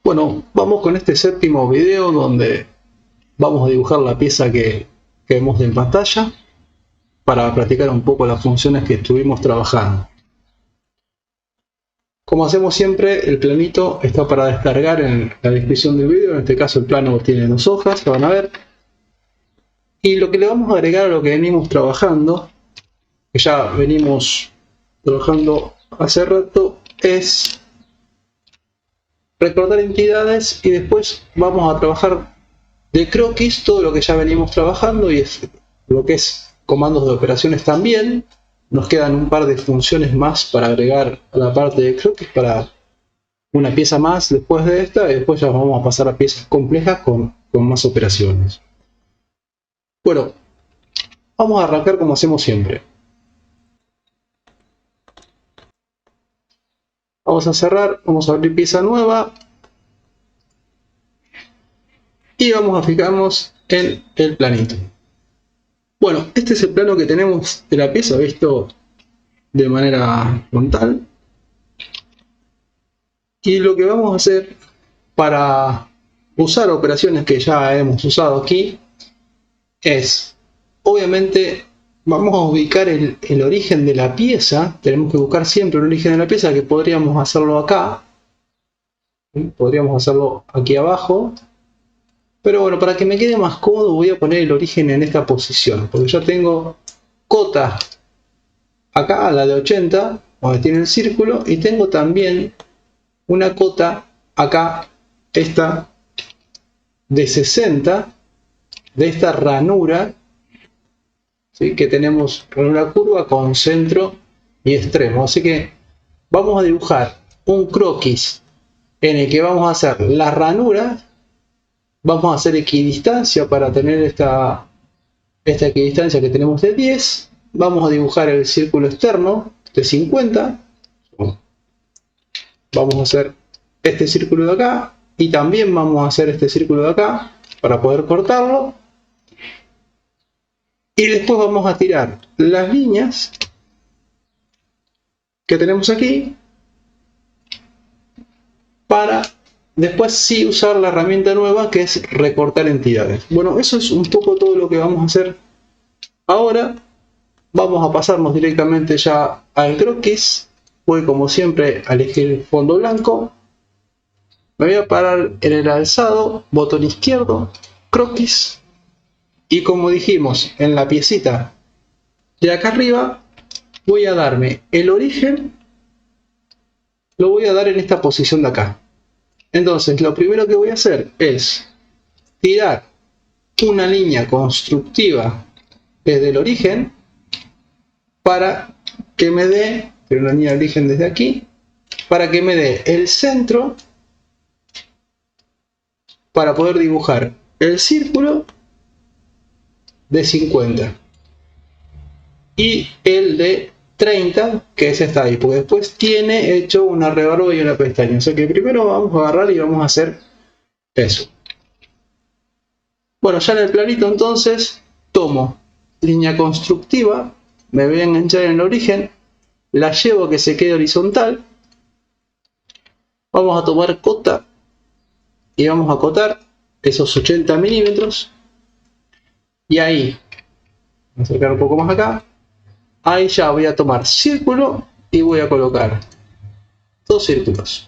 Bueno, vamos con este séptimo video donde vamos a dibujar la pieza que vemos en pantalla para practicar un poco las funciones que estuvimos trabajando. Como hacemos siempre, el planito está para descargar en la descripción del video. En este caso el plano tiene 2 hojas, se van a ver. Y lo que le vamos a agregar a lo que venimos trabajando, que ya venimos trabajando hace rato, es recordar entidades, y después vamos a trabajar de croquis todo lo que ya venimos trabajando, y es lo que es comandos de operaciones también. Nos quedan un par de funciones más para agregar a la parte de croquis, para una pieza más después de esta, y después ya vamos a pasar a piezas complejas con más operaciones. Bueno, vamos a arrancar como hacemos siempre. Vamos a cerrar, vamos a abrir pieza nueva y vamos a fijarnos en el planito. Bueno, este es el plano que tenemos de la pieza visto de manera frontal. Y lo que vamos a hacer para usar operaciones que ya hemos usado aquí es, obviamente, vamos a ubicar el origen de la pieza. Tenemos que buscar siempre el origen de la pieza, que podríamos hacerlo acá. Podríamos hacerlo aquí abajo. Pero bueno, para que me quede más cómodo voy a poner el origen en esta posición, porque ya tengo cota acá, la de 80, donde tiene el círculo, y tengo también una cota acá, esta de 60, de esta ranura, ¿sí? Que tenemos ranura curva con centro y extremo. Así que vamos a dibujar un croquis en el que vamos a hacer las ranuras. Vamos a hacer equidistancia para tener esta equidistancia que tenemos de 10. Vamos a dibujar el círculo externo de 50. Vamos a hacer este círculo de acá. Y también vamos a hacer este círculo de acá para poder cortarlo. Y después vamos a tirar las líneas que tenemos aquí para después sí usar la herramienta nueva, que es recortar entidades. Bueno, eso es un poco todo lo que vamos a hacer ahora. Vamos a pasarnos directamente ya al croquis. Voy como siempre a elegir el fondo blanco. Me voy a parar en el alzado, botón izquierdo, croquis. Y como dijimos en la piecita de acá arriba, voy a darme el origen. Lo voy a dar en esta posición de acá. Entonces, lo primero que voy a hacer es tirar una línea constructiva desde el origen para que me dé, una línea de origen desde aquí, para que me dé el centro para poder dibujar el círculo de 50 y el de 30, que es esta ahí, porque después tiene hecho una rebarba y una pestaña. O sea que primero vamos a agarrar y vamos a hacer eso. Bueno, ya en el planito entonces tomo línea constructiva, me voy a enganchar en el origen, la llevo que se quede horizontal. Vamos a tomar cota y vamos a acotar esos 80 milímetros. Y ahí, voy a acercar un poco más acá. Ahí ya voy a tomar círculo y voy a colocar 2 círculos.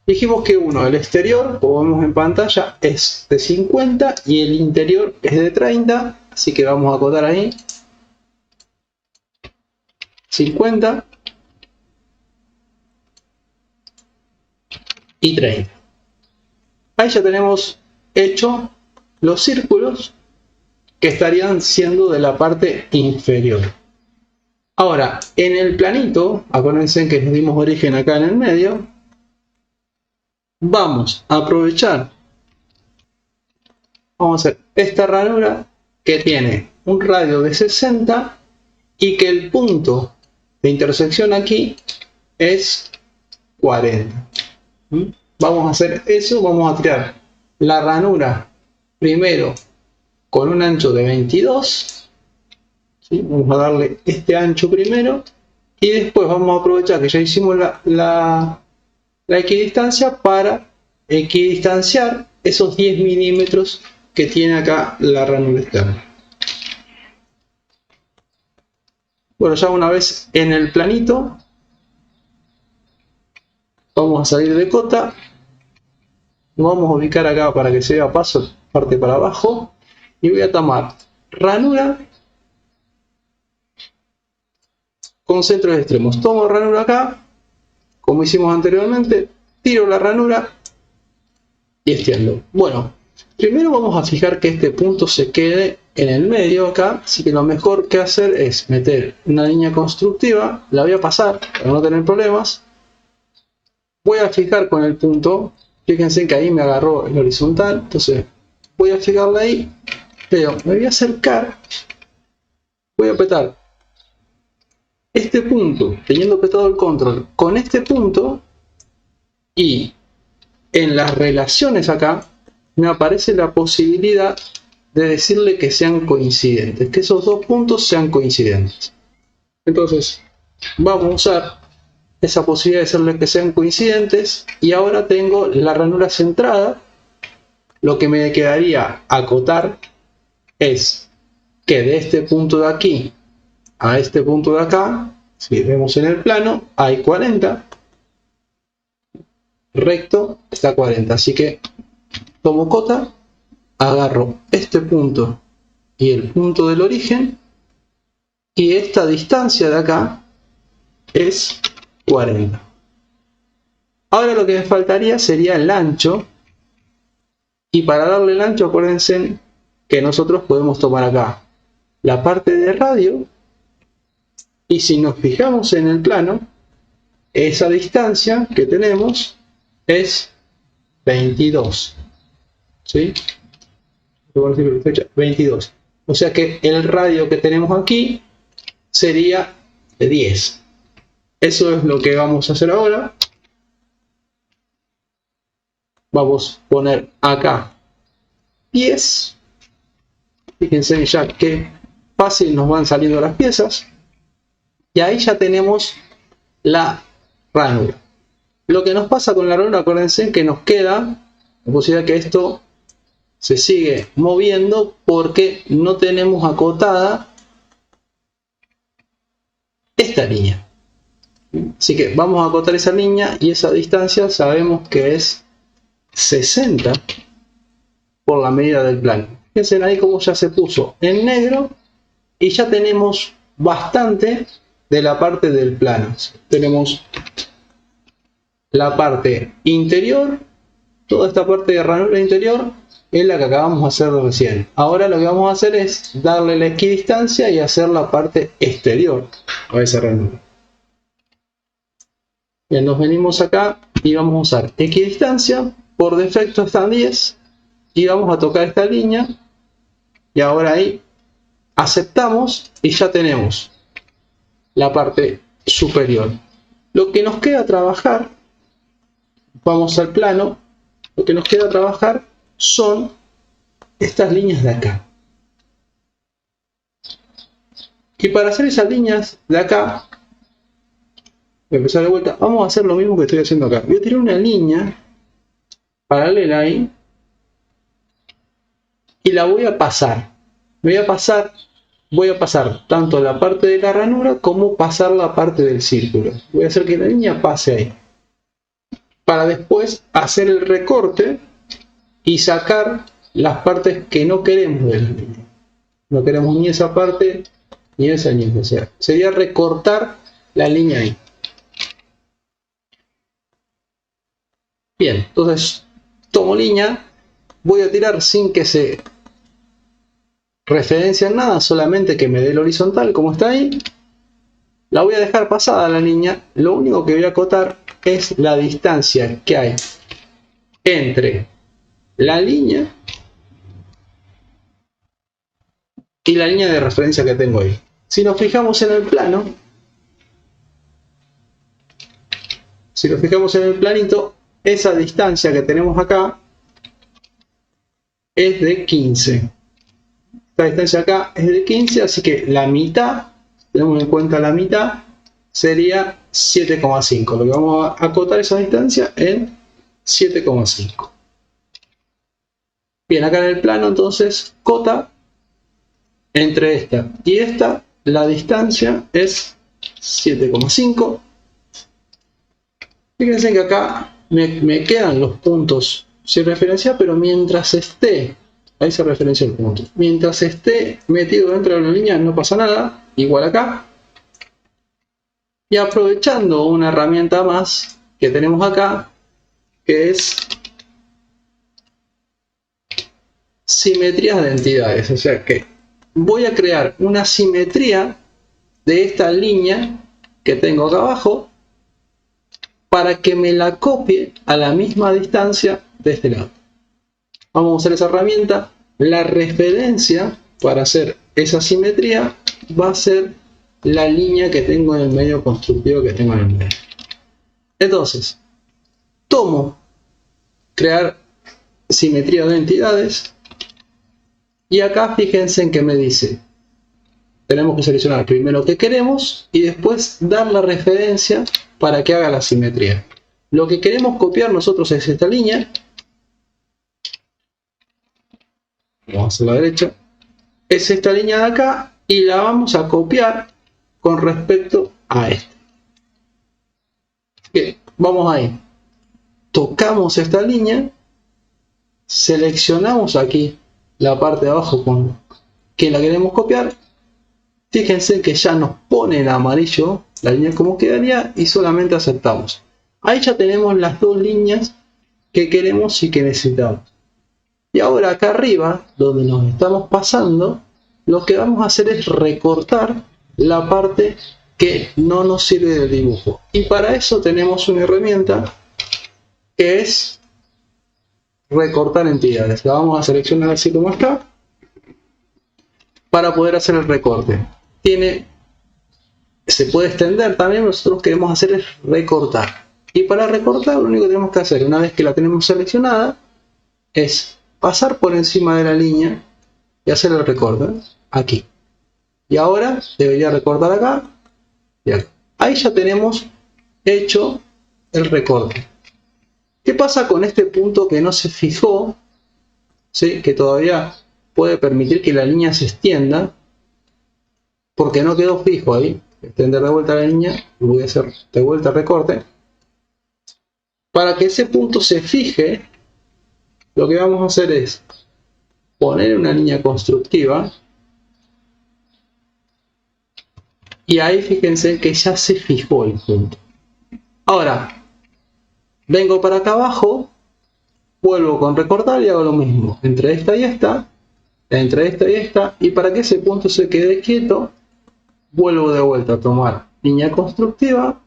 Dijimos que uno, el exterior, como vemos en pantalla, es de 50 y el interior es de 30. Así que vamos a acotar ahí 50 y 30. Ahí ya tenemos hecho los círculos que estarían siendo de la parte inferior. Ahora, en el planito, acuérdense que nos dimos origen acá en el medio, vamos a aprovechar, vamos a hacer esta ranura que tiene un radio de 60 y que el punto de intersección aquí es 40. Vamos a hacer eso, vamos a tirar la ranura primero con un ancho de 22, ¿sí? Vamos a darle este ancho primero y después vamos a aprovechar que ya hicimos la la equidistancia para equidistanciar esos 10 milímetros que tiene acá la ranura externa. Bueno, ya una vez en el planito, vamos a salir de cota, nos vamos a ubicar acá para que se vea paso, parte para abajo, y voy a tomar ranura con centros extremos. Tomo ranura acá, como hicimos anteriormente, tiro la ranura y extiendo. Bueno, primero vamos a fijar que este punto se quede en el medio acá, así que lo mejor que hacer es meter una línea constructiva, la voy a pasar para no tener problemas. Voy a fijar con el punto, fíjense que ahí me agarró el horizontal, entonces voy a fijarla ahí, pero me voy a acercar, voy a apretar este punto, teniendo apretado el control con este punto, y en las relaciones acá me aparece la posibilidad de decirle que sean coincidentes, que esos dos puntos sean coincidentes. Entonces vamos a usar esa posibilidad de decirle que sean coincidentes, y ahora tengo la ranura centrada. Lo que me quedaría acotar es que de este punto de aquí a este punto de acá, si vemos en el plano, hay 40, recto está 40, así que tomo cota, agarro este punto y el punto del origen, y esta distancia de acá es 40. Ahora lo que me faltaría sería el ancho, y para darle el ancho acuérdense que nosotros podemos tomar acá la parte de radio, y si nos fijamos en el plano, esa distancia que tenemos es 22, ¿sí? 22. O sea que el radio que tenemos aquí sería de 10. Eso es lo que vamos a hacer ahora. Vamos a poner acá 10. Fíjense ya que fácil nos van saliendo las piezas. Y ahí ya tenemos la ranura. Lo que nos pasa con la ranura, acuérdense que nos queda la posibilidad que esto se sigue moviendo porque no tenemos acotada esta línea. Así que vamos a acotar esa línea, y esa distancia sabemos que es 60 por la medida del plano. Fíjense ahí como ya se puso en negro, y ya tenemos bastante de la parte del plano. Tenemos la parte interior, toda esta parte de ranura interior es la que acabamos de hacer recién. Ahora lo que vamos a hacer es darle la equidistancia y hacer la parte exterior a esa ranura. Bien, nos venimos acá y vamos a usar equidistancia, por defecto está 10, y vamos a tocar esta línea, y ahora ahí aceptamos y ya tenemos la parte superior. Lo que nos queda trabajar, vamos al plano, lo que nos queda trabajar son estas líneas de acá. Y para hacer esas líneas de acá, voy a empezar de vuelta, vamos a hacer lo mismo que estoy haciendo acá. Voy a tirar una línea paralela ahí y la voy a pasar. Voy a pasar tanto la parte de la ranura como pasar la parte del círculo. Voy a hacer que la línea pase ahí, para después hacer el recorte y sacar las partes que no queremos de la línea. No queremos ni esa parte, ni esa, ni esa. O sea, sería recortar la línea ahí. Bien, entonces tomo línea, voy a tirar sin que se referencia en nada, solamente que me dé el horizontal como está ahí. La voy a dejar pasada la línea. Lo único que voy a acotar es la distancia que hay entre la línea y la línea de referencia que tengo ahí. Si nos fijamos en el plano, si nos fijamos en el planito, esa distancia que tenemos acá es de 15. Esta distancia acá es de 15, así que la mitad, tenemos en cuenta la mitad, sería 7,5. Lo que vamos a acotar esa distancia en 7,5. Bien, acá en el plano entonces cota entre esta y esta, la distancia es 7,5. Fíjense que acá me quedan los puntos sin referencia, pero mientras esté, ahí se referencia el punto, mientras esté metido dentro de la línea no pasa nada, igual acá. Y aprovechando una herramienta más que tenemos acá, que es simetrías de entidades, o sea que voy a crear una simetría de esta línea que tengo acá abajo para que me la copie a la misma distancia de este lado. Vamos a usar esa herramienta. La referencia para hacer esa simetría va a ser la línea que tengo en el medio constructivo que tengo en el medio. Entonces, tomo crear simetría de entidades y acá fíjense en que me dice, tenemos que seleccionar primero que queremos y después dar la referencia para que haga la simetría. Lo que queremos copiar nosotros es esta línea. Vamos a la derecha. Es esta línea de acá y la vamos a copiar con respecto a esta. Bien, vamos ahí. Tocamos esta línea. Seleccionamos aquí la parte de abajo con que la queremos copiar. Fíjense que ya nos pone en amarillo la línea como quedaría y solamente aceptamos. Ahí ya tenemos las dos líneas que queremos y que necesitamos. Y ahora acá arriba, donde nos estamos pasando, lo que vamos a hacer es recortar la parte que no nos sirve del dibujo. Y para eso tenemos una herramienta que es recortar entidades. La vamos a seleccionar así como está para poder hacer el recorte. Se puede extender también, nosotros queremos hacer es recortar. Y para recortar lo único que tenemos que hacer, una vez que la tenemos seleccionada, es pasar por encima de la línea y hacer el recorte aquí. Y ahora debería recortar acá y acá. Ahí ya tenemos hecho el recorte. ¿Qué pasa con este punto que no se fijó? ¿Sí? Que todavía puede permitir que la línea se extienda porque no quedó fijo ahí. Extender de vuelta la línea, voy a hacer de vuelta el recorte. Para que ese punto se fije, lo que vamos a hacer es poner una línea constructiva y ahí fíjense que ya se fijó el punto. Ahora, vengo para acá abajo, vuelvo con recortar y hago lo mismo entre esta y esta, entre esta y esta, y para que ese punto se quede quieto, vuelvo de vuelta a tomar línea constructiva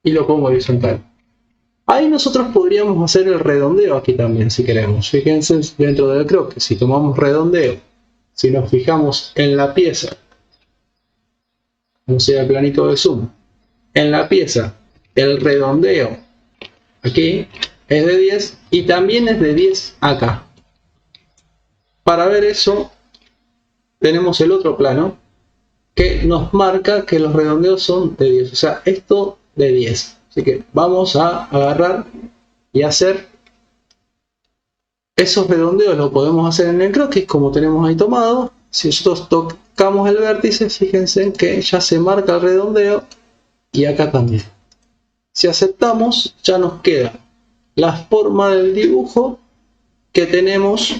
y lo pongo horizontal. Ahí nosotros podríamos hacer el redondeo aquí también si queremos. Fíjense dentro del croquis, si tomamos redondeo, si nos fijamos en la pieza, como sea el planito de zoom, en la pieza, el redondeo aquí es de 10 y también es de 10 acá. Para ver eso tenemos el otro plano que nos marca que los redondeos son de 10, o sea, esto de 10. Así que vamos a agarrar y hacer esos redondeos, lo podemos hacer en el croquis como tenemos ahí tomado. Si nosotros tocamos el vértice, fíjense que ya se marca el redondeo y acá también. Si aceptamos, ya nos queda la forma del dibujo que tenemos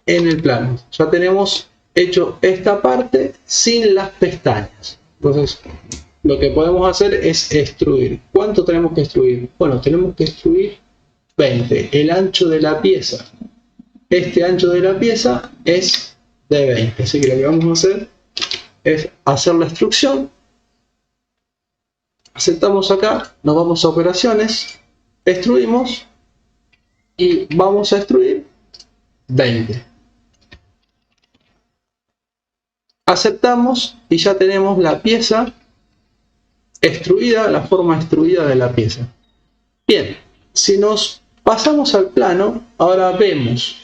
en el plano. Ya tenemos hecho esta parte sin las pestañas. Entonces, lo que podemos hacer es extruir. ¿Cuánto tenemos que extruir? Bueno, tenemos que extruir 20. El ancho de la pieza. Este ancho de la pieza es de 20. Así que lo que vamos a hacer es hacer la extrusión. Aceptamos acá, nos vamos a operaciones, extruimos y vamos a extruir 20. Aceptamos y ya tenemos la pieza extruida, la forma extruida de la pieza. Bien, si nos pasamos al plano, ahora vemos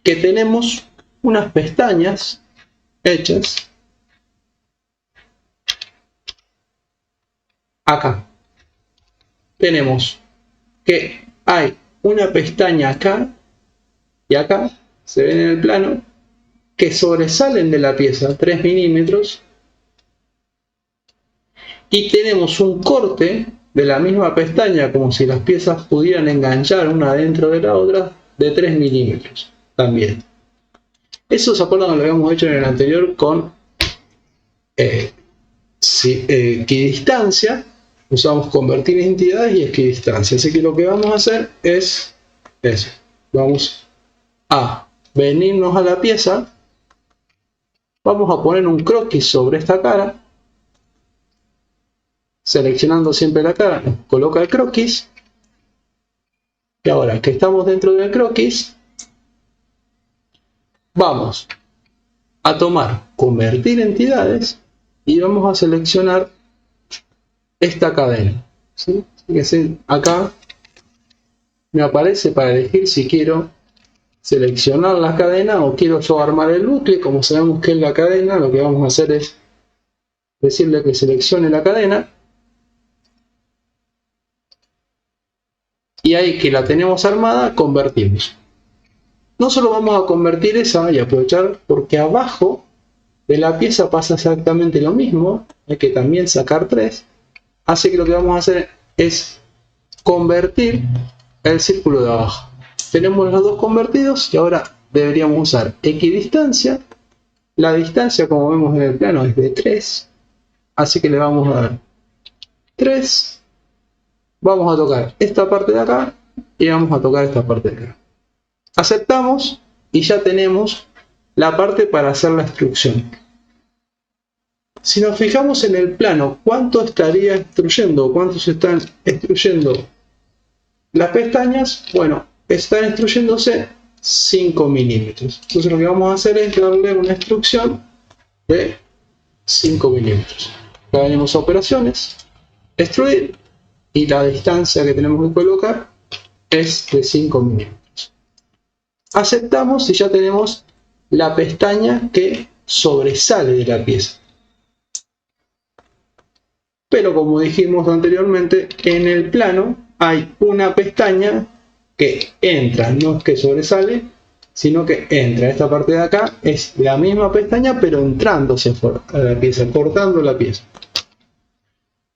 que tenemos unas pestañas hechas acá. Tenemos que hay una pestaña acá y acá, se ven en el plano, que sobresalen de la pieza 3 milímetros, y tenemos un corte de la misma pestaña, como si las piezas pudieran enganchar una dentro de la otra, de 3 milímetros también. Eso se acuerdan que lo habíamos hecho en el anterior con equidistancia. Usamos convertir entidades y equidistancia. Así que lo que vamos a hacer es eso. Vamos a venirnos a la pieza. Vamos a poner un croquis sobre esta cara. Seleccionando siempre la cara, coloca el croquis. Y ahora que estamos dentro del croquis, vamos a tomar convertir entidades y vamos a seleccionar esta cadena, ¿sí? Fíjense, acá me aparece para elegir si quiero seleccionar la cadena o quiero yo armar el bucle. Como sabemos que es la cadena, lo que vamos a hacer es decirle que seleccione la cadena. Y ahí que la tenemos armada, convertimos. No solo vamos a convertir esa y aprovechar, porque abajo de la pieza pasa exactamente lo mismo. Hay que también sacar 3. Así que lo que vamos a hacer es convertir el círculo de abajo. Tenemos los dos convertidos y ahora deberíamos usar equidistancia. La distancia, como vemos en el plano, es de 3. Así que le vamos a dar 3. Vamos a tocar esta parte de acá y vamos a tocar esta parte de acá. Aceptamos y ya tenemos la parte para hacer la extrusión. Si nos fijamos en el plano, ¿cuánto estaría extruyendo? ¿Cuánto se están extruyendo las pestañas? Bueno, están extruyéndose 5 milímetros. Entonces lo que vamos a hacer es darle una extrusión de 5 milímetros. Acá venimos a operaciones, extruir, y la distancia que tenemos que colocar es de 5 milímetros. Aceptamos y ya tenemos la pestaña que sobresale de la pieza. Pero como dijimos anteriormente, en el plano hay una pestaña que entra, no es que sobresale, sino que entra. Esta parte de acá es la misma pestaña, pero entrándose a la pieza, cortando la pieza.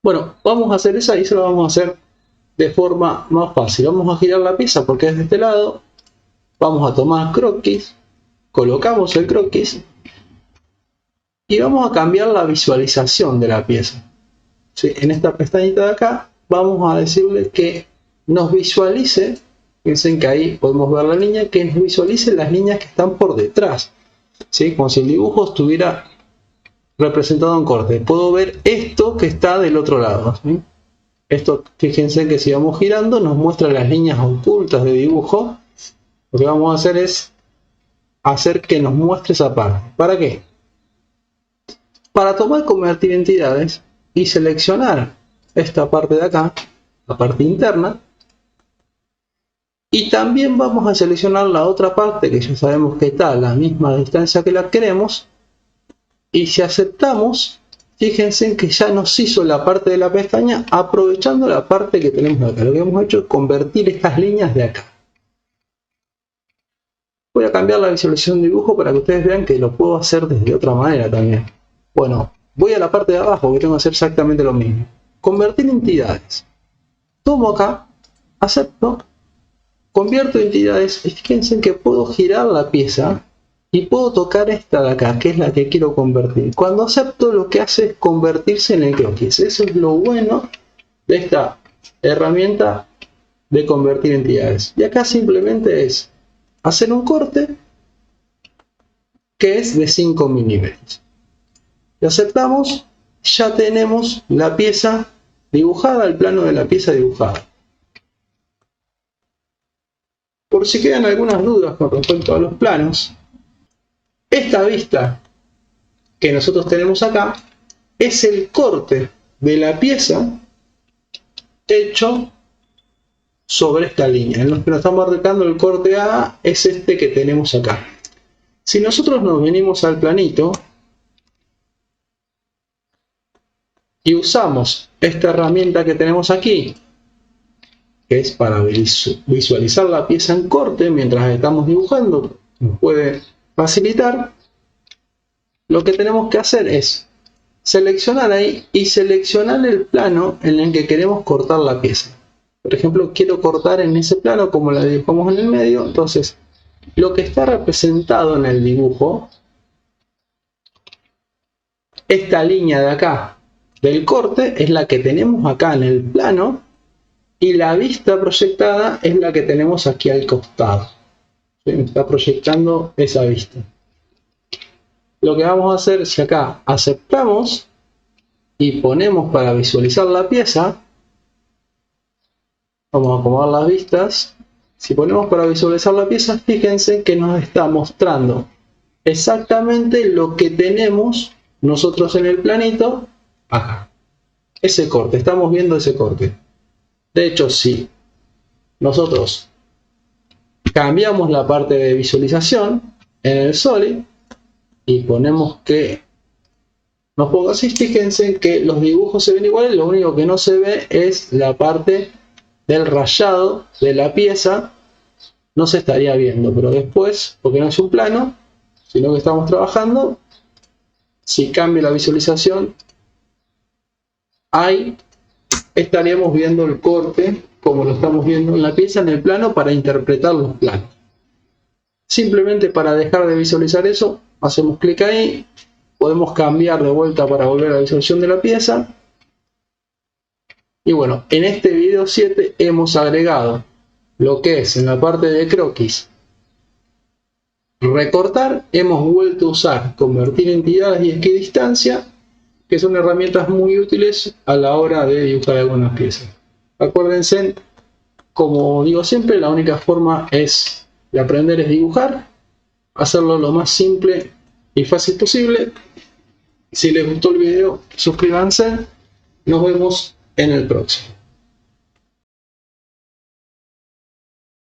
Bueno, vamos a hacer esa y se lo vamos a hacer de forma más fácil. Vamos a girar la pieza porque es de este lado. Vamos a tomar croquis, colocamos el croquis y vamos a cambiar la visualización de la pieza. ¿Sí? En esta pestañita de acá vamos a decirle que nos visualice, piensen que ahí podemos ver la línea, que nos visualice las líneas que están por detrás, ¿sí? Como si el dibujo estuviera representado en corte. Puedo ver esto que está del otro lado, ¿sí? Esto, fíjense que si vamos girando nos muestra las líneas ocultas de dibujo. Lo que vamos a hacer es hacer que nos muestre esa parte. ¿Para qué? Para tomar convertir entidades y seleccionar esta parte de acá, la parte interna, y también vamos a seleccionar la otra parte que ya sabemos que está a la misma distancia que la queremos, y si aceptamos, fíjense que ya nos hizo la parte de la pestaña aprovechando la parte que tenemos acá. Lo que hemos hecho es convertir estas líneas de acá. Voy a cambiar la visualización de dibujo para que ustedes vean que lo puedo hacer desde otra manera también. Bueno, voy a la parte de abajo que tengo que hacer exactamente lo mismo. Convertir entidades. Tomo acá, acepto, convierto entidades y fíjense que puedo girar la pieza y puedo tocar esta de acá, que es la que quiero convertir. Cuando acepto, lo que hace es convertirse en el croquis. Eso es lo bueno de esta herramienta de convertir entidades. Y acá simplemente es hacer un corte que es de 5 milímetros. Y aceptamos, ya tenemos la pieza dibujada, el plano de la pieza dibujada. Por si quedan algunas dudas con respecto a los planos, esta vista que nosotros tenemos acá es el corte de la pieza hecho sobre esta línea. En los que nos estamos marcando el corte A es este que tenemos acá. Si nosotros nos venimos al planito y usamos esta herramienta que tenemos aquí, que es para visualizar la pieza en corte mientras estamos dibujando, nos puede facilitar. Lo que tenemos que hacer es seleccionar ahí y seleccionar el plano en el que queremos cortar la pieza. Por ejemplo, quiero cortar en ese plano como la dibujamos en el medio. Entonces, lo que está representado en el dibujo, esta línea de acá del corte es la que tenemos acá en el plano y la vista proyectada es la que tenemos aquí al costado. ¿Sí? Me está proyectando esa vista. Lo que vamos a hacer es que acá aceptamos y ponemos para visualizar la pieza. Vamos a acomodar las vistas. Si ponemos para visualizar la pieza, fíjense que nos está mostrando exactamente lo que tenemos nosotros en el planito acá. Ese corte, estamos viendo ese corte. De hecho, si nosotros cambiamos la parte de visualización en el Solid y ponemos que nos ponga así, fíjense que los dibujos se ven iguales, lo único que no se ve es la parte del rayado de la pieza, no se estaría viendo, pero después, porque no es un plano, sino que estamos trabajando, si cambio la visualización, ahí estaríamos viendo el corte como lo estamos viendo en la pieza en el plano para interpretar los planos. Simplemente para dejar de visualizar eso, hacemos clic ahí, podemos cambiar de vuelta para volver a la visualización de la pieza. Y bueno, en este video 7 hemos agregado lo que es en la parte de croquis recortar, hemos vuelto a usar convertir entidades y equidistancia, que son herramientas muy útiles a la hora de dibujar algunas piezas. Acuérdense, como digo siempre, la única forma de aprender es dibujar, hacerlo lo más simple y fácil posible. Si les gustó el video, suscríbanse. Nos vemos en el próximo.